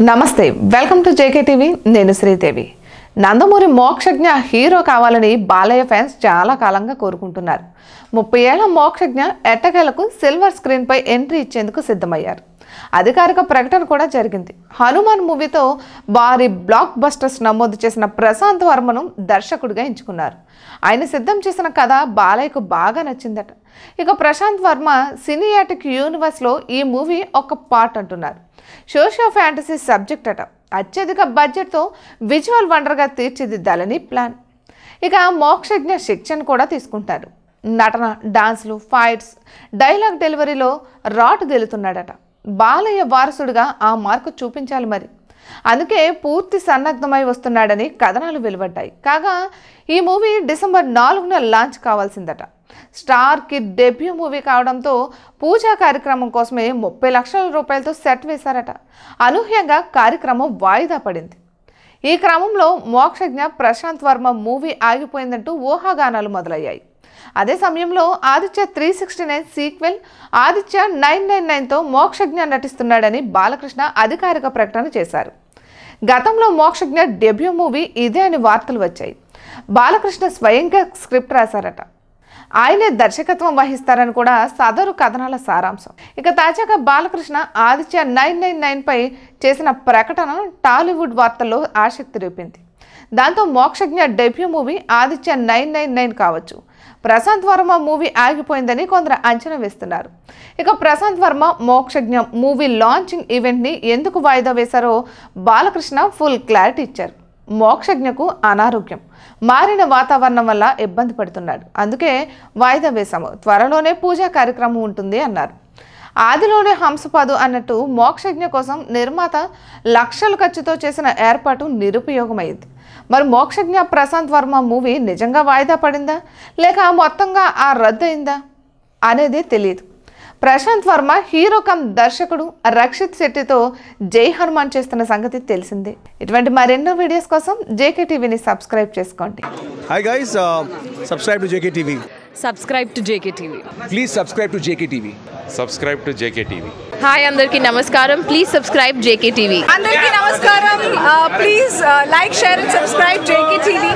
నమస్తే welcome to JK TV నేను Sridevi Nandamuri Mokshagna hero కావాలని బాలయ్య ఫ్యాన్స్ చాలా కాలంగా కోరుకుంటున్నారు 30 ఏళ్ల మోక్షజ్ఞ ఎట్టకేలకు సిల్వర్ స్క్రీన్ పై ఎంట్రీ ఇచ్చేందుకు సిద్ధమయ్యారు అధికారిక ప్రకటన కూడా జరిగింది హనుమాన్ మూవీతో భారీ బ్లాక్ బస్టర్స్ నమోదు చేసిన ప్రశాంత్ వర్మను దర్శకుడిగా ఎంచుకున్నారు ఆయన సిద్ధం చేసిన కథ బాలయ్యకు బాగా నచ్చిందట ఇక ప్రశాంత్ వర్మ సినియాటిక్ యూనివర్స్లో ఈ మూవీ ఒక పార్ట్ అంటున్నారు సోషియో ఫ్యాంటసీ సబ్జెక్ట్ అట అత్యధిక బడ్జెట్తో విజువల్ వండర్గా తీర్చిదిద్దాలని ప్లాన్ ఇక మోక్షజ్ఞ శిక్షణ కూడా తీసుకుంటారు నటన డాన్స్లు ఫైట్స్ డైలాగ్ డెలివరీలో రాటు తెలుతున్నాడట బాలయ్య వారసుడిగా ఆ మార్కు చూపించాలి మరి అందుకే పూర్తి సన్నద్ధమై వస్తున్నాడని కథనాలు వెలువడ్డాయి కాగా ఈ మూవీ డిసెంబర్ 4న లాంచ్ కావాల్సిందట స్టార్ కిడ్ డెబ్యూ మూవీ కావడంతో పూజా కార్యక్రమం కోసమే 30 లక్షల రూపాయలతో సెట్ వేశారట అనూహ్యంగా కార్యక్రమం వాయిదా పడింది ఈ క్రమంలో మోక్షజ్ఞ ప్రశాంత్ వర్మ మూవీ ఆగిపోయిందంటూ ఊహాగానాలు మొదలయ్యాయి అదే సమయంలో ఆదిత్య 369 సీక్వెల్ ఆదిత్య 999తో మోక్షజ్ఞ నటిస్తున్నాడని బాలకృష్ణ అధికారిక ప్రకటన చేశారు గతంలో మోక్షజ్ఞ డెబ్యూ మూవీ ఇదే అని వార్తలు వచ్చాయి బాలకృష్ణ స్వయంగా స్క్రిప్ట్ రాశారట ఆయనే దర్శకత్వం వహిస్తారని కూడా సదరు కథనాల సారాంశం ఇక తాజాగా బాలకృష్ణ ఆదిత్య 999 పై చేసిన ప్రకటన టాలీవుడ్ వార్తల్లో ఆసక్తి రేపింది దాంతో మోక్షజ్ఞ డెబ్యూ మూవీ ఆదిత్య 999 కావచ్చు ప్రశాంత్ వర్మ మూవీ ఆగిపోయిందని కొందరు అంచనా వేస్తున్నారు ఇక ప్రశాంత్ వర్మ మోక్షజ్ఞ మూవీ లాంచింగ్ ఈవెంట్ని ఎందుకు వాయిదా వేశారో బాలకృష్ణ ఫుల్ క్లారిటీ ఇచ్చారు మోక్షజ్ఞకు అనారోగ్యం మారిన వాతావరణం వల్ల ఇబ్బంది పడుతున్నాడు అందుకే వాయిదా వేశాము త్వరలోనే పూజా కార్యక్రమం ఉంటుంది అన్నారు ఆదిలోనే హంసపాదు అన్నట్టు మోక్షజ్ఞ కోసం నిర్మాత లక్షల ఖర్చుతో చేసిన ఏర్పాటు నిరుపయోగమైంది మరి మోక్షజ్ఞ ప్రశాంత్ వర్మ మూవీ నిజంగా వాయిదా పడిందా లేక మొత్తంగా రద్దయిందా అనేది తెలియదు ప్రశాంత్ వర్మ హీరో కమ్ దర్శకుడు రక్షిత్ శెట్టితో జై హనుమాన్ చేస్తున్న సంగతి తెలిసిందే ఇటువంటి మరెన్నో వీడియోస్ కోసం జేకే టీవీని సబ్స్క్రైబ్ చేసుకోండి Hi guys, subscribe to JKTV. Subscribe to JKTV. Please subscribe to JKTV. Subscribe to JKTV. Hi, Andarki Namaskaram. Please subscribe JKTV. Andarki Namaskaram. Please like, share and subscribe JKTV.